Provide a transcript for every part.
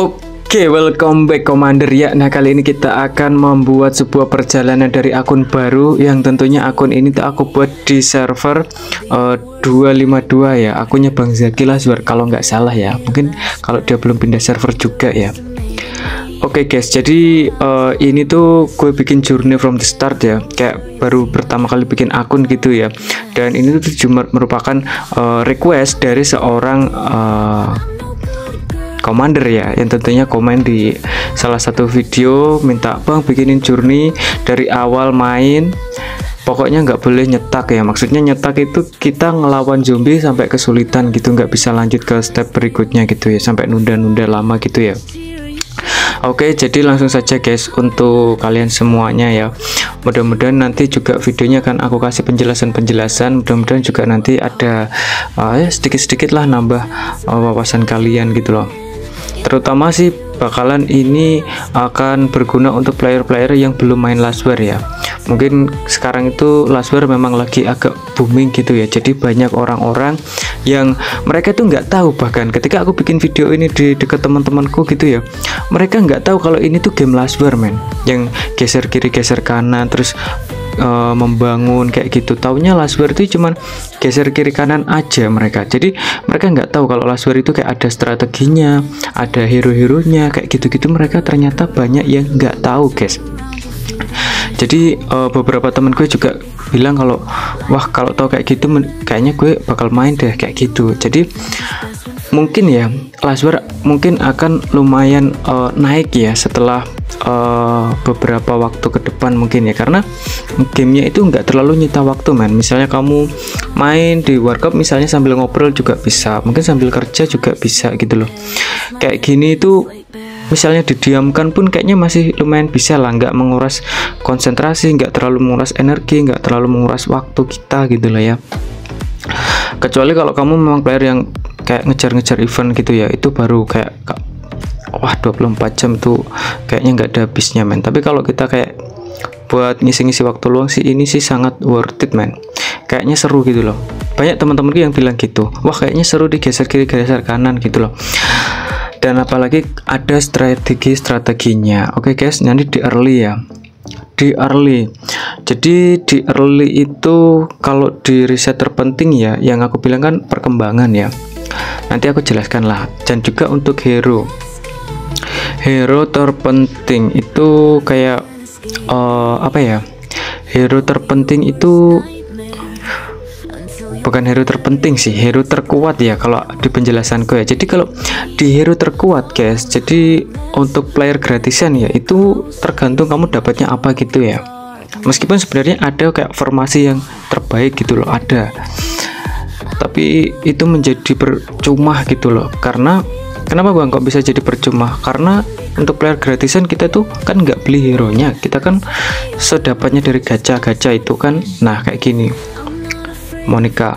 Oke, welcome back Commander ya. Nah, kali ini kita akan membuat sebuah perjalanan dari akun baru yang tentunya akun ini tuh aku buat di server 252 ya. Akunnya Bang Zaki Laswar kalau nggak salah ya. Mungkin kalau dia belum pindah server juga ya. Oke guys, jadi ini tuh gue bikin journey from the start ya, kayak baru pertama kali bikin akun gitu ya. Dan ini tuh cuma merupakan request dari seorang Commander ya, yang tentunya komen di salah satu video minta bang bikinin journey dari awal main, pokoknya nggak boleh nyetak ya. Maksudnya nyetak itu kita ngelawan zombie sampai kesulitan gitu, nggak bisa lanjut ke step berikutnya gitu ya, sampai nunda-nunda lama gitu ya. Oke, jadi langsung saja guys untuk kalian semuanya ya. Mudah-mudahan nanti juga videonya akan aku kasih penjelasan-penjelasan. Mudah-mudahan juga nanti ada sedikit-sedikit lah nambah wawasan kalian gitu loh. Terutama sih bakalan ini akan berguna untuk player-player yang belum main Laswar ya. Mungkin sekarang itu Laswar memang lagi agak booming gitu ya. Jadi banyak orang-orang yang mereka tuh nggak tahu, bahkan ketika aku bikin video ini di dekat teman-temanku gitu ya, mereka nggak tahu kalau ini tuh game Laswar men, yang geser kiri geser kanan terus membangun kayak gitu. Taunya Laswar itu cuman geser kiri kanan aja mereka. Jadi mereka nggak tahu kalau Laswar itu kayak ada strateginya, ada hero-heronya kayak gitu-gitu. Mereka ternyata banyak yang nggak tahu guys. Jadi beberapa temen gue juga bilang kalau wah kalau tahu kayak gitu kayaknya gue bakal main deh kayak gitu. Jadi mungkin ya Laswar mungkin akan lumayan naik ya setelah beberapa waktu ke depan mungkin ya, karena gamenya itu nggak terlalu nyita waktu man. Misalnya kamu main di Warcraft misalnya sambil ngobrol juga bisa, mungkin sambil kerja juga bisa gitu loh. Kayak gini itu misalnya didiamkan pun kayaknya masih lumayan bisa lah, nggak menguras konsentrasi, nggak terlalu menguras energi, nggak terlalu menguras waktu kita gitu lah ya. Kecuali kalau kamu memang player yang kayak ngejar-ngejar event gitu ya, itu baru kayak wah 24 jam tuh kayaknya nggak ada habisnya men. Tapi kalau kita kayak buat ngisi-ngisi waktu luang sih ini sih sangat worth it man. Kayaknya seru gitu loh. Banyak teman-temanku yang bilang gitu, wah kayaknya seru digeser kiri geser kanan gitu loh. Dan apalagi ada strateginya. Oke guys, nanti di early ya, di early. Jadi di early itu kalau di riset terpenting ya, yang aku bilang kan perkembangan ya, nanti aku jelaskan lah. Dan juga untuk hero terpenting itu kayak apa ya, hero terpenting itu bukan hero terpenting sih, hero terkuat ya kalau di penjelasanku ya. Jadi kalau di hero terkuat guys, jadi untuk player gratisan ya itu tergantung kamu dapatnya apa gitu ya. Meskipun sebenarnya ada kayak formasi yang terbaik gitu loh, ada, tapi itu menjadi percuma gitu loh. Karena kenapa bang kok bisa jadi percuma? Karena untuk player gratisan kita tuh kan nggak beli hero nya, kita kan sedapatnya dari gacha-gacha itu kan. Nah kayak gini Monica,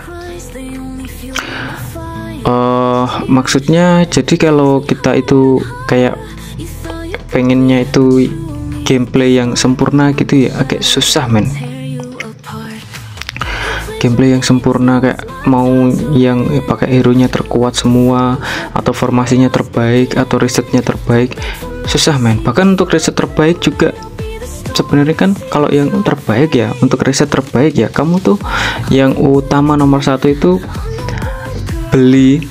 maksudnya jadi kalau kita itu kayak pengennya itu gameplay yang sempurna gitu ya, agak susah men. Gameplay yang sempurna kayak mau yang pakai hero nya terkuat semua, atau formasinya terbaik, atau risetnya terbaik, susah men. Bahkan untuk riset terbaik juga sebenarnya kan kalau yang terbaik ya, untuk riset terbaik ya kamu tuh yang utama nomor satu itu beli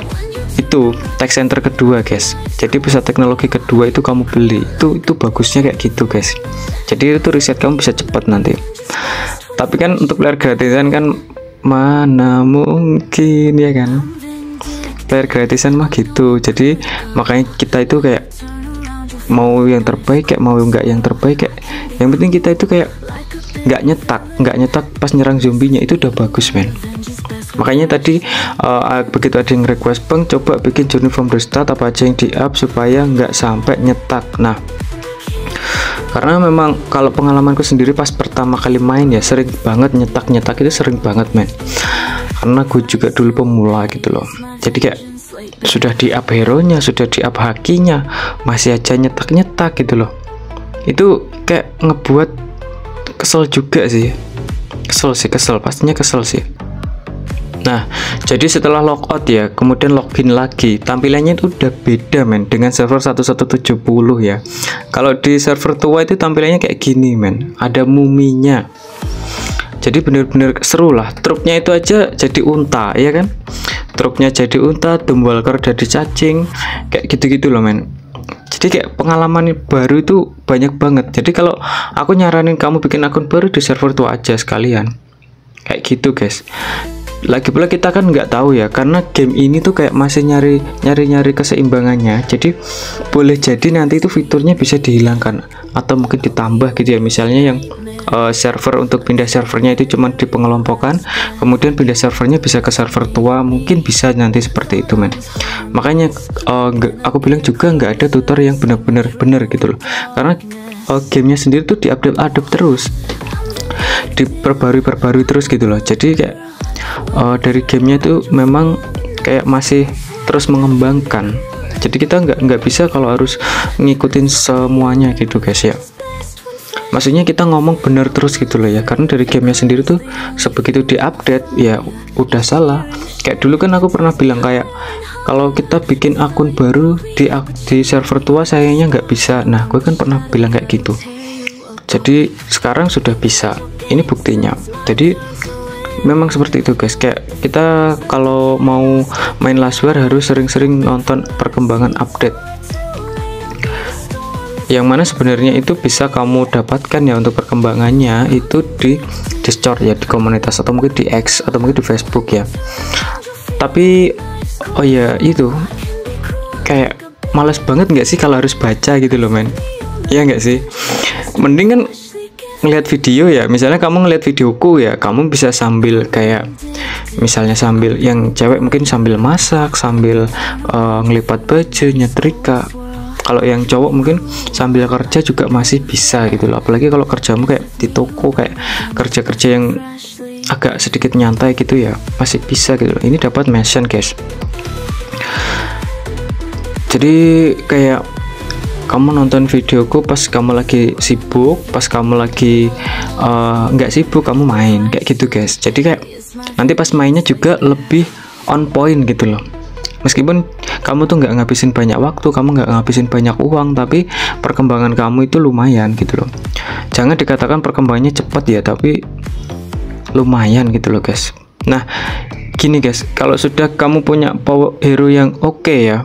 itu tech center kedua guys. Jadi pusat teknologi kedua itu kamu beli, itu bagusnya kayak gitu guys. Jadi itu riset kamu bisa cepat nanti. Tapi kan untuk player gratisan kan mana mungkin ya kan, player gratisan mah gitu. Jadi makanya kita itu kayak mau yang terbaik kayak mau nggak yang terbaik kayak, yang penting kita itu kayak nggak nyetak pas nyerang zombinya itu udah bagus men. Makanya tadi begitu ada yang request bang coba bikin journey from the start, apa aja yang di up supaya nggak sampai nyetak. Nah karena memang kalau pengalamanku sendiri pas pertama kali main ya sering banget nyetak itu sering banget men. Karena gue juga dulu pemula gitu loh, jadi kayak sudah di up hero nya, sudah di up hakinya, masih aja nyetak gitu loh. Itu kayak ngebuat kesel juga sih, kesel pastinya kesel sih. Nah, jadi setelah logout ya, kemudian login lagi, tampilannya itu udah beda men dengan server 1170 ya. Kalau di server tua itu tampilannya kayak gini men, ada muminya. Jadi bener-bener seru lah. Truknya itu aja jadi unta ya kan, truknya jadi unta, Doomwalker jadi cacing, kayak gitu-gitu loh men. Jadi kayak pengalaman baru itu banyak banget. Jadi kalau aku nyaranin kamu bikin akun baru di server tua aja sekalian, kayak gitu guys. Lagi pula kita kan nggak tahu ya, karena game ini tuh kayak masih nyari keseimbangannya. Jadi boleh jadi nanti itu fiturnya bisa dihilangkan atau mungkin ditambah gitu ya. Misalnya yang server untuk pindah servernya itu cuma di pengelompokan, kemudian pindah servernya bisa ke server tua, mungkin bisa nanti seperti itu men. Makanya aku bilang juga nggak ada tutor yang benar-benar gitu loh, karena gamenya sendiri tuh diupdate terus, diperbarui terus gitu loh. Jadi kayak dari gamenya itu memang kayak masih terus mengembangkan. Jadi kita nggak bisa kalau harus ngikutin semuanya gitu guys ya. Maksudnya kita ngomong bener terus gitu loh ya, karena dari gamenya sendiri tuh sebegitu diupdate ya udah salah. Kayak dulu kan aku pernah bilang kayak kalau kita bikin akun baru di server tua sayangnya nggak bisa. Nah gue kan pernah bilang kayak gitu. Jadi sekarang sudah bisa, ini buktinya. Jadi memang seperti itu guys, kayak kita kalau mau main Lastware harus sering-sering nonton perkembangan update, yang mana sebenarnya itu bisa kamu dapatkan ya untuk perkembangannya itu di Discord ya, di komunitas, atau mungkin di X, atau mungkin di Facebook ya. Tapi oh ya itu kayak males banget nggak sih kalau harus baca gitu loh men, ya nggak sih? Mending kan ngelihat video ya, misalnya kamu ngelihat videoku ya, kamu bisa sambil kayak misalnya sambil yang cewek mungkin sambil masak, sambil ngelipat baju, nyetrika. Kalau yang cowok mungkin sambil kerja juga masih bisa gitu loh. Apalagi kalau kerjamu kayak di toko, kayak kerja-kerja yang agak sedikit nyantai gitu ya, masih bisa gitu loh. Ini dapat mention guys. Jadi kayak kamu nonton videoku pas kamu lagi sibuk, pas kamu lagi nggak sibuk kamu main, kayak gitu guys. Jadi kayak nanti pas mainnya juga lebih on point gitu loh. Meskipun kamu tuh nggak ngabisin banyak waktu, kamu nggak ngabisin banyak uang, tapi perkembangan kamu itu lumayan gitu loh. Jangan dikatakan perkembangannya cepat ya, tapi lumayan gitu loh guys. Nah gini guys, kalau sudah kamu punya power hero yang oke ya,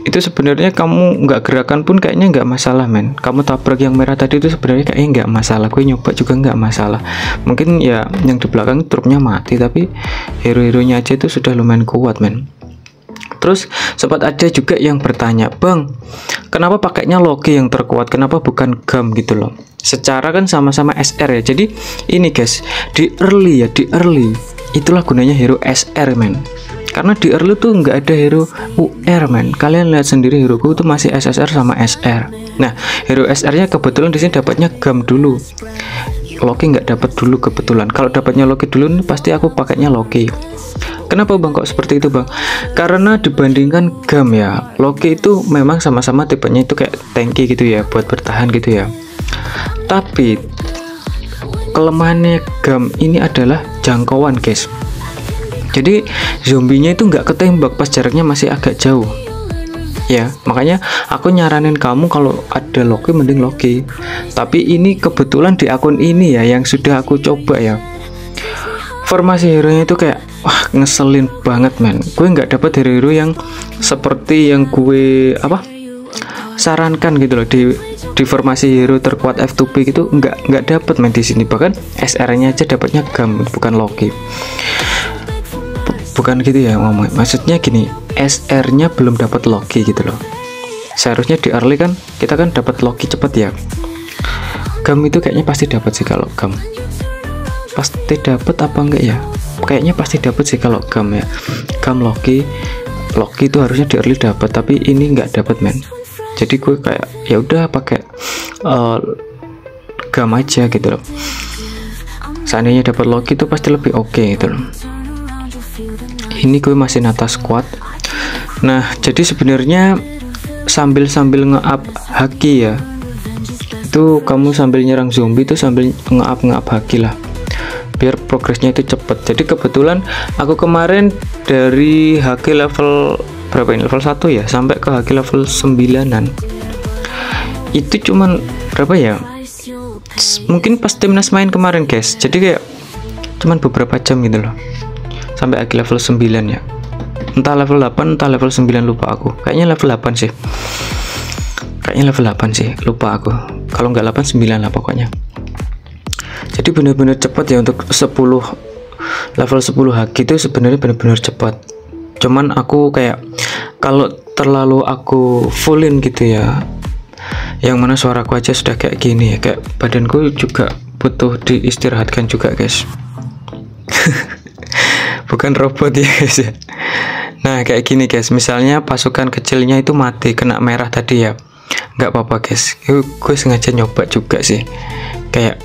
itu sebenarnya kamu nggak gerakan pun kayaknya nggak masalah men. Kamu tabrak yang merah tadi itu sebenarnya kayaknya nggak masalah, gue nyoba juga nggak masalah. Mungkin ya yang di belakang truknya mati, tapi hero-heronya aja itu sudah lumayan kuat men. Terus sempat ada juga yang bertanya, bang kenapa pakainya Loki yang terkuat, kenapa bukan Gam gitu loh. Secara kan sama-sama SR ya. Jadi ini guys, di early itulah gunanya hero SR men. Karena di early tuh nggak ada hero UR men. Kalian lihat sendiri heroku tuh masih SSR sama SR. Nah hero SR nya kebetulan di sini dapatnya Gam dulu, Loki nggak dapat dulu kebetulan. Kalau dapatnya Loki dulu nih pasti aku pakainya Loki. Kenapa bang kok seperti itu bang? Karena dibandingkan Gam ya, Loki itu memang sama-sama tipenya itu kayak tanky gitu ya, buat bertahan gitu ya. Tapi kelemahannya Gam ini adalah jangkauan guys. Jadi zombinya itu nggak ketembak pas jaraknya masih agak jauh ya. Makanya aku nyaranin kamu kalau ada Loki mending Loki. Tapi ini kebetulan di akun ini ya yang sudah aku coba ya, formasi hero nya itu kayak wah ngeselin banget men. Gue nggak dapat hero-hero yang seperti yang gue sarankan gitu loh. Di formasi hero terkuat F2P gitu nggak dapet men di sini. Bahkan SR nya aja dapatnya Gam bukan Loki. Bukan gitu ya ngomong, maksudnya gini, SR nya belum dapat Loki gitu loh. Seharusnya di early kan kita kan dapat Loki cepet ya. Gam itu kayaknya pasti dapat sih kalau Gam. Pasti dapat apa enggak ya? Kayaknya pasti dapat sih kalau Gam ya. Gam Loki itu harusnya di early dapat, tapi ini nggak dapat men. Jadi gue kayak ya udah pakai Gam aja gitu loh. Seandainya dapat Loki itu pasti lebih oke gitu loh. Ini gue masih nata squad. Nah jadi sebenarnya sambil nge-up haki ya, itu kamu sambil nyerang zombie itu sambil nge-up haki lah. biar progresnya itu cepet. Jadi kebetulan aku kemarin dari HG level berapa ini, level 1 ya, sampai ke HG level 9an itu cuman berapa ya, mungkin pas timnas main kemarin guys, jadi kayak cuman beberapa jam gitu loh sampai HG level 9 ya, entah level 8 entah level 9, lupa aku, kayaknya level 8 sih, lupa aku, kalau nggak 8 9 lah pokoknya. Jadi benar-benar cepat ya untuk 10 level 10 HG itu sebenarnya benar-benar cepat. Cuman aku kayak kalau terlalu aku fullin gitu ya, yang mana suaraku aja sudah kayak gini ya, kayak badanku juga butuh diistirahatkan juga guys. Bukan robot ya guys ya. Nah kayak gini guys, misalnya pasukan kecilnya itu mati kena merah tadi ya, nggak apa-apa guys, gue sengaja nyoba juga sih, kayak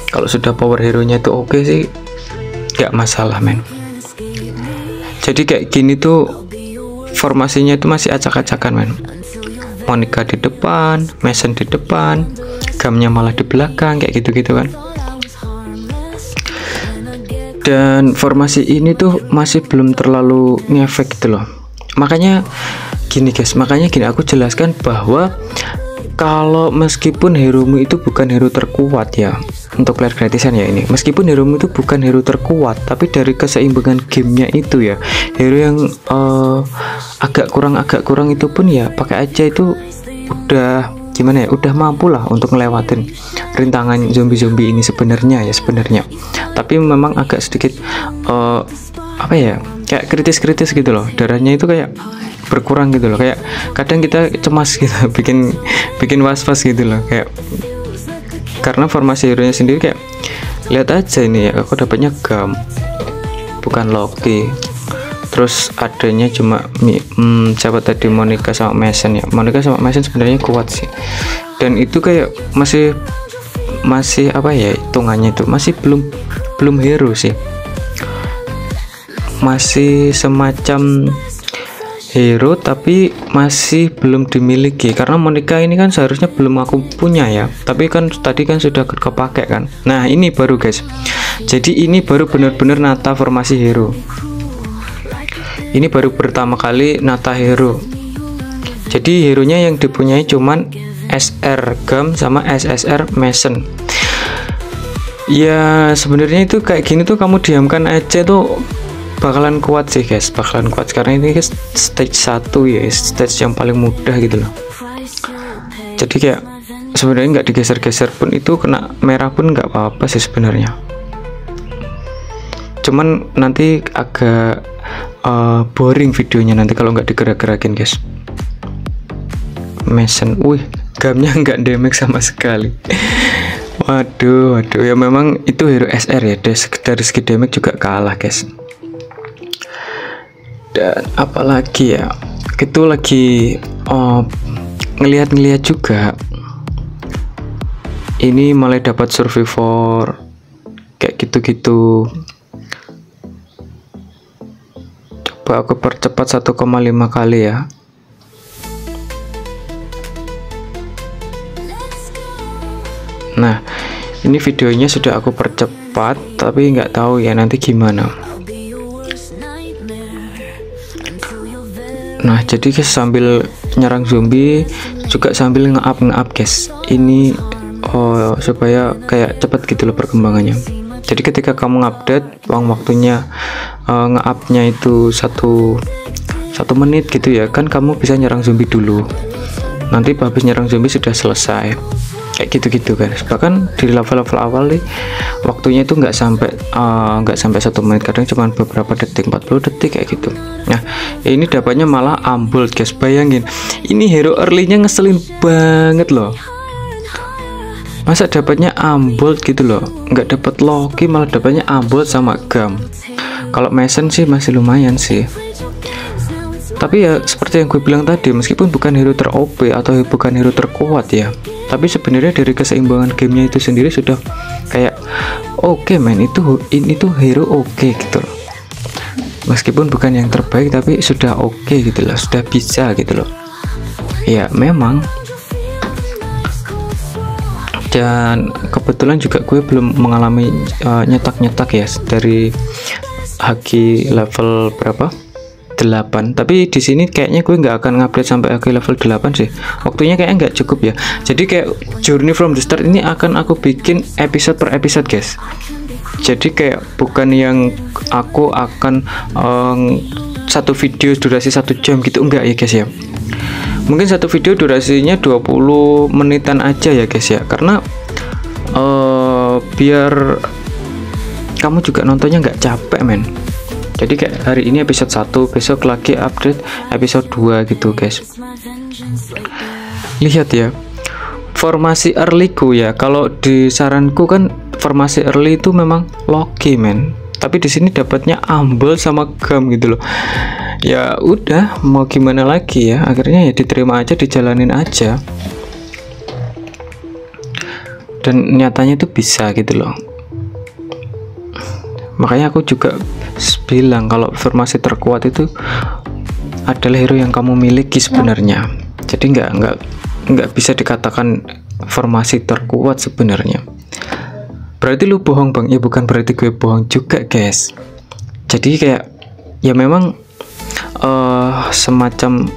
kalau sudah power hero nya itu oke sih, nggak masalah men. Jadi kayak gini tuh formasinya itu masih acak-acakan men, Monica di depan, Mason di depan, gamnya malah di belakang, kayak gitu-gitu kan. Dan formasi ini tuh masih belum terlalu ngefek gitu loh. Makanya gini guys, aku jelaskan bahwa kalau meskipun heromu itu bukan hero terkuat ya, untuk player gratisan ya ini, meskipun heromu itu bukan hero terkuat, tapi dari keseimbangan gamenya itu ya, hero yang agak kurang itu pun ya pakai aja itu udah gimana ya, udah mampu lah untuk ngelewatin rintangan zombie ini sebenarnya. Tapi memang agak sedikit apa ya, kayak kritis gitu loh, darahnya itu kayak berkurang gitu loh, kayak kadang kita cemas gitu, bikin was-was gitu loh, kayak karena formasi hero nya sendiri kayak, lihat aja ini ya, aku dapatnya Gam bukan Loki, terus adanya cuma siapa tadi, Monica sama Mason ya. Monica sama Mason sebenarnya kuat sih, dan itu kayak masih apa ya, hitungannya itu masih belum hero sih, masih semacam hero tapi masih belum dimiliki, karena Monica ini kan seharusnya belum aku punya ya, tapi kan tadi kan sudah kepake kan. Nah ini baru guys, jadi ini baru benar-benar nata formasi hero, ini baru pertama kali nata hero. Jadi hero nya yang dipunyai cuman SR Gam sama SSR Mason ya. Sebenarnya itu kayak gini tuh kamu diamkan aja tuh bakalan kuat sih guys, bakalan kuat, karena ini guys stage 1 ya, stage yang paling mudah gitu loh. Jadi kayak sebenarnya nggak digeser-geser pun itu kena merah pun nggak apa-apa sih sebenarnya, cuman nanti agak boring videonya nanti kalau nggak digerak-gerakin guys. Mason, gamnya nggak damage sama sekali. Waduh ya, memang itu hero SR ya, dari segi damage juga kalah guys. Dan apalagi ya, itu lagi ngelihat juga ini mulai dapat survivor kayak gitu-gitu. Coba aku percepat 1,5 kali ya. Nah ini videonya sudah aku percepat, tapi nggak tahu ya nanti gimana. Nah jadi guys, sambil nyerang zombie juga sambil nge-up guys, ini supaya kayak cepet gitu loh perkembangannya. Jadi ketika kamu ngupdate, waktunya nge-upnya itu satu menit gitu ya kan, kamu bisa nyerang zombie dulu, nanti habis nyerang zombie sudah selesai, kayak gitu guys. Bahkan di level-level awal nih waktunya itu nggak sampai 1 menit, kadang cuma beberapa detik, 40 detik kayak gitu. Nah ini dapatnya malah Ambolt guys, bayangin ini hero early-nya ngeselin banget loh, masa dapatnya Ambolt gitu loh, nggak dapat Loki malah dapatnya Ambolt sama Gam. Kalau Mason sih masih lumayan sih, tapi ya seperti yang gue bilang tadi, meskipun bukan hero ter-OP atau bukan hero terkuat ya, tapi sebenarnya dari keseimbangan gamenya itu sendiri sudah kayak oke men, ini tuh hero oke gitu loh. Meskipun bukan yang terbaik tapi sudah oke gitu loh, sudah bisa gitu loh. Ya memang Dan kebetulan juga gue belum mengalami nyetak-nyetak ya dari haki level berapa 8, tapi di sini kayaknya gue nggak akan ngupdate sampai haki level 8 sih, waktunya kayaknya nggak cukup ya. Jadi kayak Journey from the Start ini akan aku bikin episode per episode guys, jadi kayak bukan yang aku akan satu video durasi 1 jam gitu, enggak ya guys ya. Mungkin satu video durasinya 20 menitan aja ya guys ya, karena biar kamu juga nontonnya nggak capek men. Jadi kayak hari ini episode 1, besok lagi update episode 2 gitu guys. Lihat ya, formasi early ku ya, kalau di saranku kan formasi early itu memang Loki men, tapi di sini dapatnya Humble sama Gam gitu loh. Ya udah, mau gimana lagi ya, akhirnya ya diterima aja, dijalanin aja. Dan nyatanya itu bisa gitu loh. Makanya aku juga bilang kalau formasi terkuat itu adalah hero yang kamu miliki sebenarnya. Jadi nggak bisa dikatakan formasi terkuat sebenarnya. Berarti lu bohong bang? Ya bukan berarti gue bohong juga guys. Jadi kayak ya memang semacam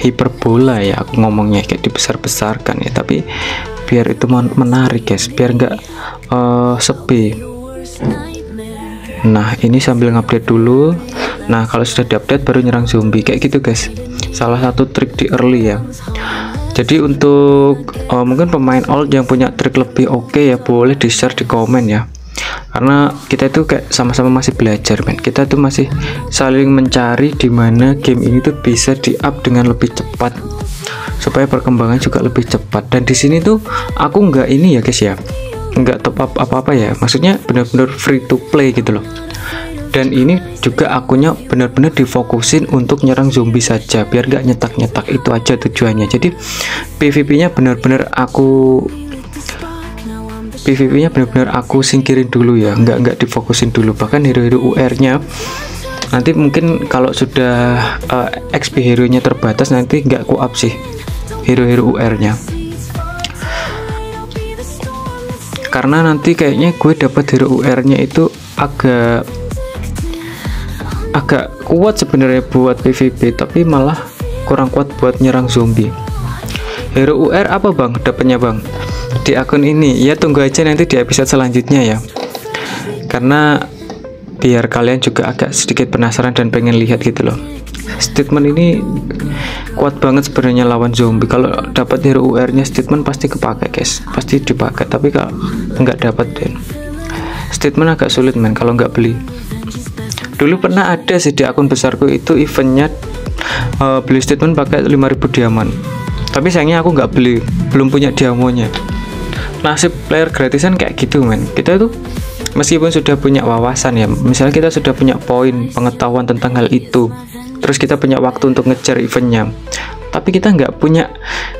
hiperbola ya aku ngomongnya, kayak dibesar-besarkan ya, tapi biar itu menarik guys, biar nggak sepi. Nah ini sambil ngupdate dulu. Nah kalau sudah diupdate baru nyerang zombie kayak gitu guys, salah satu trik di early ya. Jadi untuk mungkin pemain old yang punya trik lebih oke ya, boleh di share di komen ya, karena kita itu kayak sama-sama masih belajar men. Kita tuh masih saling mencari di mana game ini tuh bisa di up dengan lebih cepat supaya perkembangan juga lebih cepat. Dan di sini tuh aku nggak ini ya guys ya, nggak top up apa-apa ya, maksudnya benar-benar free to play gitu loh. Dan ini juga akunnya benar-benar difokusin untuk nyerang zombie saja, biar nggak nyetak-nyetak, itu aja tujuannya. Jadi PvP-nya benar-benar aku singkirin dulu ya, nggak difokusin dulu. Bahkan hero-hero UR-nya nanti mungkin kalau sudah XP hero-nya terbatas nanti nggak ku up sih hero-hero UR-nya, karena nanti kayaknya gue dapat hero UR-nya itu agak kuat sebenarnya buat PvP, tapi malah kurang kuat buat nyerang zombie. Hero UR apa bang dapatnya bang di akun ini? Ya tunggu aja nanti di episode selanjutnya ya, karena biar kalian juga agak sedikit penasaran dan pengen lihat gitu loh. Statement ini kuat banget sebenarnya lawan zombie. Kalau dapat hero UR-nya statement pasti kepakai guys, pasti dipakai. Tapi kalau nggak dapat dan statement agak sulit men kalau nggak beli. Dulu pernah ada sih di akun besarku itu eventnya beli statement pakai 5000 diamond, tapi sayangnya aku nggak beli, belum punya diamonnya. Nasib player gratisan kayak gitu men. Kita tuh meskipun sudah punya wawasan ya, misalnya kita sudah punya poin pengetahuan tentang hal itu, terus kita punya waktu untuk ngejar eventnya, tapi kita nggak punya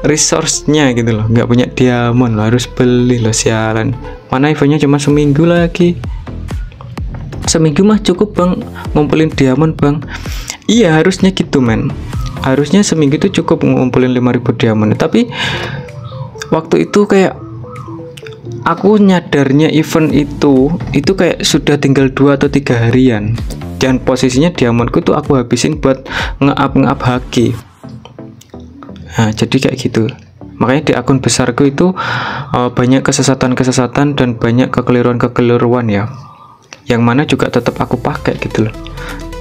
resource-nya gitu loh, nggak punya diamond loh, harus beli loh, sialan. Mana eventnya cuma seminggu lagi. Seminggu mah cukup bang ngumpulin diamond bang. Iya harusnya gitu men, harusnya seminggu itu cukup ngumpulin 5000 diamond. Tapi waktu itu kayak aku nyadarnya event itu kayak sudah tinggal 2 atau 3 harian, dan posisinya diamondku tuh aku habisin buat nge-up haki. Nah jadi kayak gitu. Makanya di akun besarku itu banyak kesesatan dan banyak kekeliruan ya, yang mana juga tetap aku pakai gitu loh.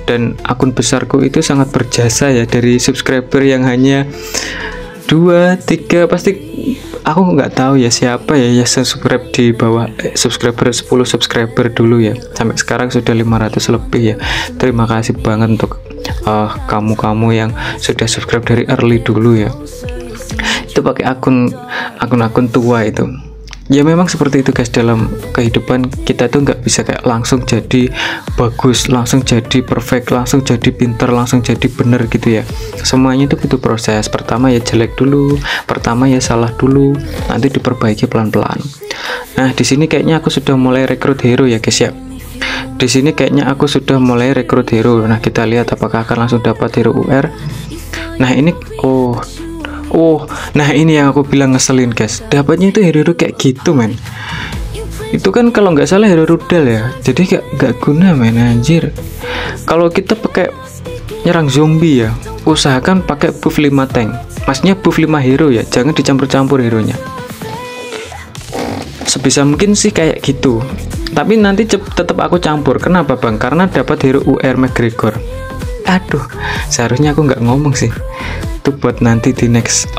Dan akun besarku itu sangat berjasa ya, dari subscriber yang hanya 2-3, pasti aku nggak tahu ya siapa ya subscribe di bawah subscriber 10 subscriber dulu ya, sampai sekarang sudah 500 lebih ya. Terima kasih banget untuk kamu-kamu yang sudah subscribe dari early dulu ya. Itu pakai akun tua itu. Ya memang seperti itu guys, dalam kehidupan kita tuh nggak bisa kayak langsung jadi bagus, langsung jadi perfect, langsung jadi pinter, langsung jadi bener gitu ya. Semuanya itu butuh proses. Pertama ya jelek dulu, pertama ya salah dulu, nanti diperbaiki pelan-pelan. Nah di sini kayaknya aku sudah mulai rekrut hero ya guys ya. Di sini kayaknya aku sudah mulai rekrut hero. Nah kita lihat apakah akan langsung dapat hero UR. Nah ini Oh, nah ini yang aku bilang ngeselin guys. Dapatnya itu hero kayak gitu men. Itu kan kalau nggak salah hero rudal ya. Jadi nggak guna men anjir. Kalau kita pakai nyerang zombie ya, usahakan pakai buff 5 tank. Maksudnya buff 5 hero ya, jangan dicampur-campur hero-nya. Sebisa mungkin sih kayak gitu. Tapi nanti tetap aku campur. Kenapa bang? Karena dapat hero UR McGregor. Aduh, seharusnya aku nggak ngomong sih. Itu buat nanti di next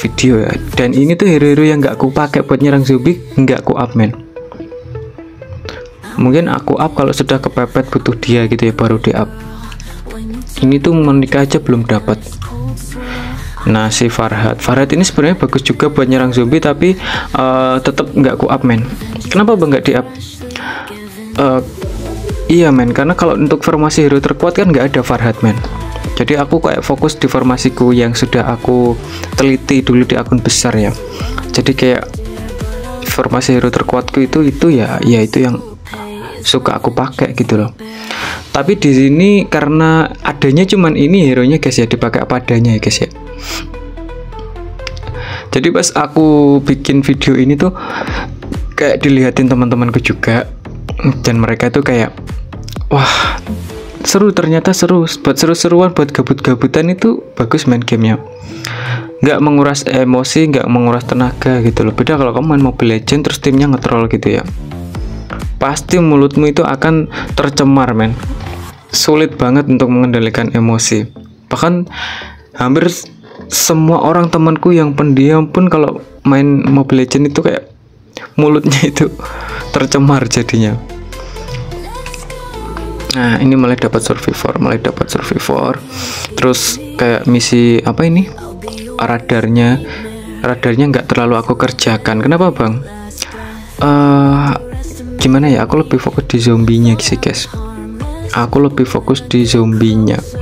video ya. Dan ini tuh hero-hero yang nggak aku pakai buat nyerang zombie, nggak aku up men. Mungkin aku up kalau sudah kepepet butuh dia gitu ya, baru di up. Ini tuh menikah aja belum dapat. Nah si Farhat ini sebenarnya bagus juga buat nyerang zombie, tapi tetap nggak ku up men. Kenapa bang nggak di up? Iya men, karena kalau untuk formasi hero terkuat kan nggak ada Farhat men. Jadi aku kayak fokus di formasiku yang sudah aku teliti dulu di akun besar ya. Jadi kayak formasi hero terkuatku itu ya itu yang suka aku pakai gitu loh. Tapi di sini karena adanya cuman ini hero-nya guys ya, dipakai apa adanya ya guys ya. Jadi pas aku bikin video ini tuh kayak dilihatin teman-temanku juga, dan mereka tuh kayak wah seru, ternyata seru. Buat seru-seruan, buat gabut-gabutan itu bagus main gamenya. Nggak menguras emosi, nggak menguras tenaga gitu loh. Beda kalau kamu main Mobile Legends terus timnya ngetrol gitu ya, pasti mulutmu itu akan tercemar men. Sulit banget untuk mengendalikan emosi. Bahkan hampir semua orang temanku yang pendiam pun kalau main Mobile Legends itu kayak mulutnya itu tercemar jadinya. Nah ini mulai dapat survivor, terus kayak misi apa ini, radarnya nggak terlalu aku kerjakan. Kenapa bang? Gimana ya, aku lebih fokus di zombinya sih guys.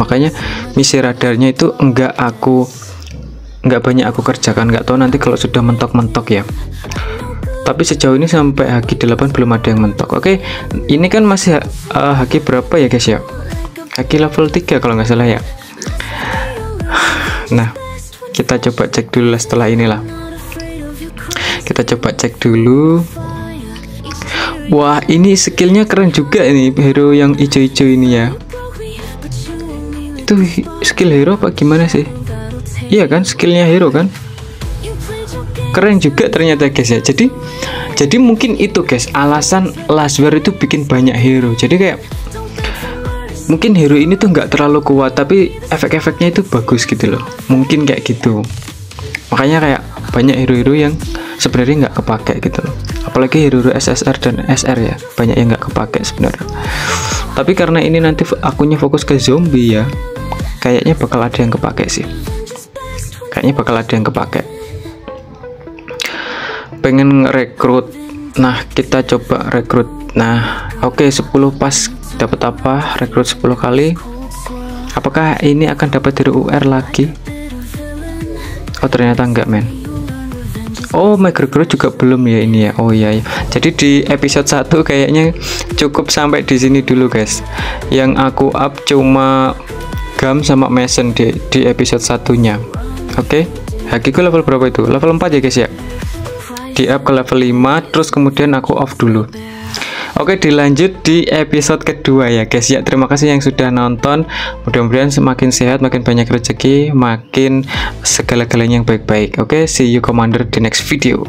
Makanya misi radarnya itu nggak banyak aku kerjakan. Nggak tahu nanti kalau sudah mentok-mentok ya. Tapi sejauh ini sampai Haki 8 belum ada yang mentok. Oke, ini kan masih Haki berapa ya guys ya? Haki level 3 kalau nggak salah ya. Nah kita coba cek dulu lah setelah inilah. Kita coba cek dulu. Wah ini skillnya keren juga ini, hero yang hijau-hijau ini ya. Itu skill hero apa gimana sih? Iya kan, skillnya hero kan? Keren juga ternyata guys ya. Jadi mungkin itu guys alasan Laswar itu bikin banyak hero. Jadi kayak mungkin hero ini tuh nggak terlalu kuat, tapi efek-efeknya itu bagus gitu loh. Mungkin kayak gitu. Makanya kayak banyak hero-hero yang sebenarnya nggak kepake gitu loh. Apalagi hero-hero SSR dan SR ya, banyak yang nggak kepake sebenarnya. Tapi karena ini nanti akunnya fokus ke zombie ya, kayaknya bakal ada yang kepake sih. Pengen rekrut, nah kita coba rekrut. Nah oke, 10 pas dapat apa, rekrut 10 kali. Apakah ini akan dapat hero UR lagi? Oh ternyata enggak men. Oh McGregor juga belum ya ini ya. Oh iya ya. Jadi di episode 1 kayaknya cukup sampai di sini dulu guys. Yang aku up cuma Gam sama Mason di episode satunya. Oke, Hakiku level berapa itu? Level 4 ya guys ya. Di up ke level 5, terus kemudian aku off dulu. Oke, dilanjut di episode kedua ya guys ya. Terima kasih yang sudah nonton. Mudah-mudahan semakin sehat, makin banyak rezeki, makin segala-galanya yang baik-baik. Oke, see you commander di next video.